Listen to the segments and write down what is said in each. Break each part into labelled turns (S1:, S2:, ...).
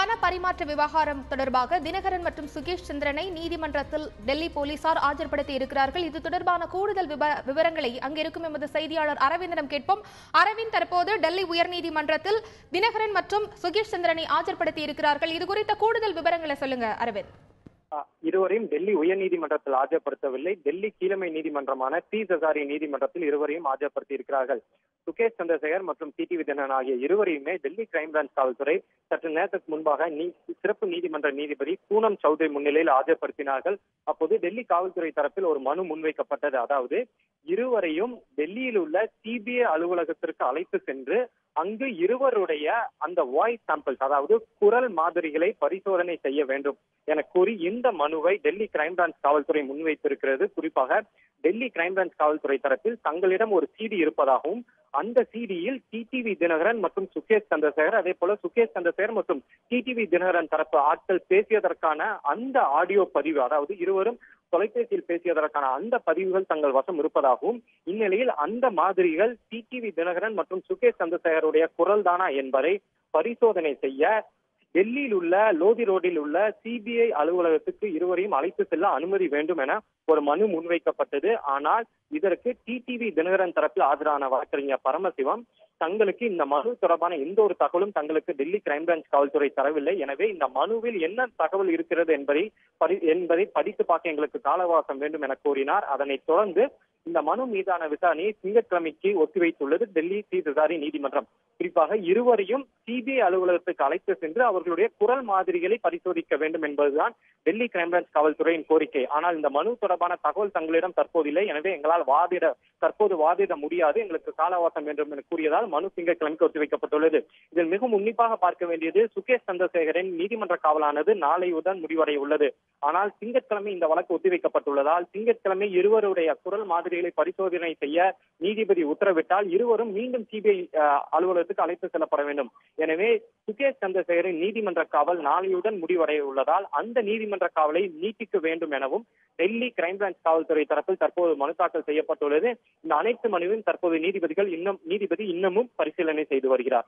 S1: பண பரிமாற்ற விவகாரம் தொடர்பாக தினகரன் மற்றும் சுகேஷ் சந்திரனை நீதிமன்றத்தில் டெல்லி போலீசார் ஆஜர்படுத்தி இருக்கிறார்கள். இது தொடர்பான கூடுதல் விவரங்களை அங்கிருக்கும் எமது செய்தியாளர் அரவிந்திடம் கேட்போம். அரவிந்த், தற்போது டெல்லி உயர்நீதிமன்றத்தில் தினகரன் மற்றும் சுகேஷ் சந்திரனை ஆஜர்படுத்தி இருக்கிறார்கள். இது குறித்த கூடுதல் விவரங்களை சொல்லுங்க அரவிந்த்.
S2: இருவரையும் டெல்லி உயர்நீதிமன்றத்தில் ஆஜர்படுத்தவில்லை. டெல்லி கீழமை நீதிமன்றமான தீசசாரி நீதிமன்றத்தில் இருவரையும் ஆஜர்படுத்தி இருக்கிறார்கள். சுகேஷ் சந்திரசேகர் மற்றும் டிடிவி தினகரன் ஆகிய இருவரையுமே டெல்லி கிரைம் பிரான்ச் காவல்துறை சற்று நேரத்துக்கு முன்பாக சிறப்பு நீதிமன்ற நீதிபதி பூனம் சௌத்ரி முன்னிலையில் ஆஜர்படுத்தினார்கள். அப்போது டெல்லி காவல்துறை தரப்பில் ஒரு மனு முன்வைக்கப்பட்டது. அதாவது இருவரையும் டெல்லியில் உள்ள சிபிஐ அலுவலகத்திற்கு அழைத்து சென்று அங்கு இருவருடைய அந்த வாய்ஸ் சாம்பிள்ஸ், அதாவது குரல் மாதிரிகளை பரிசோதனை செய்ய வேண்டும் என கூறி இந்த மனுவை டெல்லி கிரைம் பிரான்ச் காவல்துறை முன்வைத்திருக்கிறது. குறிப்பாக டெல்லி கிரைம் பிரான்ச் காவல்துறை தரப்பில் தங்களிடம் ஒரு சிடி இருப்பதாகவும் அந்த சிடியில் டிடிவி தினகரன் மற்றும் சுகேஷ் சந்திரசேகர், அதே போல சுகேஷ் சந்திரசேகர் மற்றும் டிடிவி தினகரன் தரப்பு ஆட்கள் பேசியதற்கான அந்த ஆடியோ பதிவு, அதாவது இருவரும் தொலைபேசியில் பேசியதற்கான அந்த பதிவுகள் தங்கள் வசம் இருப்பதாகவும், இந்நிலையில் அந்த மாதிரிகள் டிடிவி தினகரன் மற்றும் சுகேஷ் சந்திரசேகருடைய குரல் தானா என்பதை பரிசோதனை செய்ய டெல்லியில் உள்ள லோதி ரோடில் உள்ள சிபிஐ அலுவலகத்துக்கு இருவரையும் அழைத்து செல்ல அனுமதி வேண்டும் என ஒரு மனு முன்வைக்கப்பட்டது. ஆனால் இதற்கு டிடிவி தினகரன் தரப்பில் ஆஜரான வழக்கறிஞர் பரமசிவம் தங்களுக்கு இந்த மனு தொடர்பான எந்த ஒரு தகவலும் தங்களுக்கு டெல்லி கிரைம் பிரான்ச் காவல்துறை தரவில்லை, எனவே இந்த மனுவில் என்ன தகவல் இருக்கிறது என்பதை படித்து பார்க்க எங்களுக்கு கால அவகாசம் வேண்டும் என கூறினார். அதனைத் தொடர்ந்து இந்த மனு மீதான விசாரணையை திங்கட்கிழமைக்கு ஒத்திவைத்துள்ளது டெல்லி தீசசாரி நீதிமன்றம். குறிப்பாக இருவரையும் சிபிஐ அலுவலகத்துக்கு அழைத்து சென்று அவர்களுடைய குரல் மாதிரிகளை பரிசோதிக்க வேண்டும் என்பதுதான் டெல்லி கிரைம் பிரான்ச் காவல்துறையின் கோரிக்கை. ஆனால் இந்த மனு தொடர்பான தகவல் தங்களிடம் தற்போது இல்லை, எனவே எங்களால் தற்போது வாதிட முடியாது, எங்களுக்கு கால அவகாசம் வேண்டும் என கூறியதால் மனு திங்கட்கிழமைக்கு ஒத்திவைக்கப்பட்டுள்ளது. இதில் மிகவும் உன்னிப்பாக பார்க்க வேண்டியது, சுகேஷ் சந்திரசேகரின் நீதிமன்ற காவலானது நாளையுடன் முடிவடைய உள்ளது. ஆனால் திங்கட்கிழமை இந்த வழக்கு ஒத்திவைக்கப்பட்டுள்ளதால் திங்கட்கிழமை இருவருடைய குரல் மாதிரிகளை பரிசோதனை செய்ய நீதிபதி உத்தரவிட்டால் இருவரும் மீண்டும் சிபிஐ அலுவலகத்துக்கு அழைத்து செல்லப்பட வேண்டும். எனவே சுகேஷ் சந்திரசேகரின் நீதிமன்ற காவல் நாளையுடன் முடிவடைய உள்ளதால் அந்த நீதிமன்ற காவலை நீட்டிக்க வேண்டும் எனவும் டெல்லி கிரைம் பிரான்ச் காவல்துறை தரப்பில் தற்போது மனு தாக்கல் செய்யப்பட்டுள்ளது. இந்த அனைத்து மனுவையும் தற்போது நீதிபதி இன்னமும் பரிசீலனை செய்து வருகிறார்.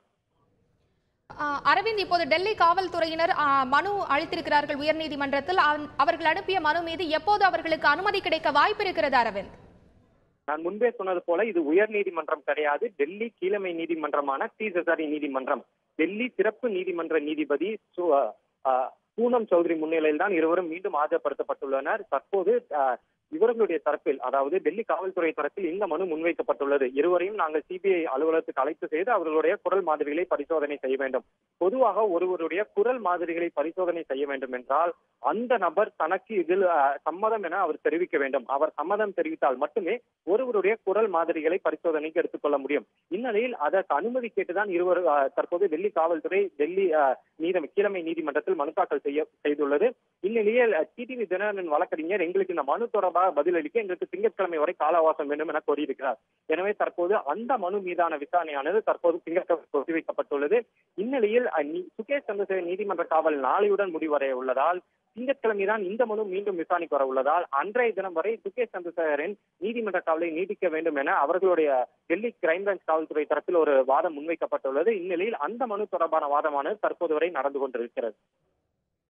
S1: அரவிந்த், இப்போது டெல்லி காவல்துறையினர் மனு அளித்திருக்கிறார்கள் உயர்நீதிமன்றத்தில். அவர்கள் அனுப்பிய மனு மீது எப்போது அவர்களுக்கு அனுமதி கிடைக்க வாய்ப்பு இருக்கிறது அரவிந்த்?
S2: நான் முன்பே சொன்னது போல இது உயர் நீதிமன்றம் கிடையாது, டெல்லி கீழமை நீதிமன்றமான தீசசாரி நீதிமன்றம். டெல்லி சிறப்பு நீதிமன்ற நீதிபதி பூனம் சௌத்ரி முன்னிலையில் தான் இருவரும் மீண்டும் ஆஜர்படுத்தப்பட்டுள்ளனர். தற்போது இவர்களுடைய தரப்பில், அதாவது டெல்லி காவல்துறை தரப்பில் இந்த மனு முன்வைக்கப்பட்டுள்ளது. இருவரையும் நாங்கள் சிபிஐ அலுவலகத்துக்கு அழைத்து செய்து அவர்களுடைய குரல் மாதிரிகளை பரிசோதனை செய்ய வேண்டும். பொதுவாக ஒருவருடைய குரல் மாதிரிகளை பரிசோதனை செய்ய வேண்டும் என்றால் அந்த நபர் தனக்கு இதில் சம்மதம் என அவர் தெரிவிக்க வேண்டும். அவர் சம்மதம் தெரிவித்தால் மட்டுமே ஒருவருடைய குரல் மாதிரிகளை பரிசோதனைக்கு எடுத்துக்கொள்ள முடியும். இந்நிலையில் அதற்கு அனுமதி கேட்டுதான் இருவர் தற்போது டெல்லி காவல்துறை டெல்லி கீழமை நீதிமன்றத்தில் மனு தாக்கல் செய்துள்ளது. இந்நிலையில் டிடிவி தினகரன் வழக்கறிஞர் எங்களுக்கு இந்த மனு தொடர்பாக பதிலளிக்க எங்களுக்கு திங்கட்கிழமை வரை கால அவகாசம் வேண்டும் என கோரியிருக்கிறார். எனவே தற்போது அந்த மனு மீதான விசாரணையானது தற்போது திங்கட்கிழமை ஒத்திவைக்கப்பட்டுள்ளது. இந்நிலையில் சுகேஷ் சந்திரசேகர் நீதிமன்ற காவல் நாளையுடன் முடிவடைய உள்ளதால் திங்கட்கிழமைதான் இந்த மனு மீண்டும் விசாரணைக்கு வர உள்ளதால் அன்றைய தினம் வரை சுகேஷ் சந்திரசேகரின் நீதிமன்ற காவலை நீடிக்க வேண்டும் என அவர்களுடைய டெல்லி கிரைம் பிரான்ச் காவல்துறை தரப்பில் ஒரு வாதம் முன்வைக்கப்பட்டுள்ளது. இந்நிலையில் அந்த மனு தொடர்பான வாதமானது தற்போது வரை நடந்து கொண்டிருக்கிறது.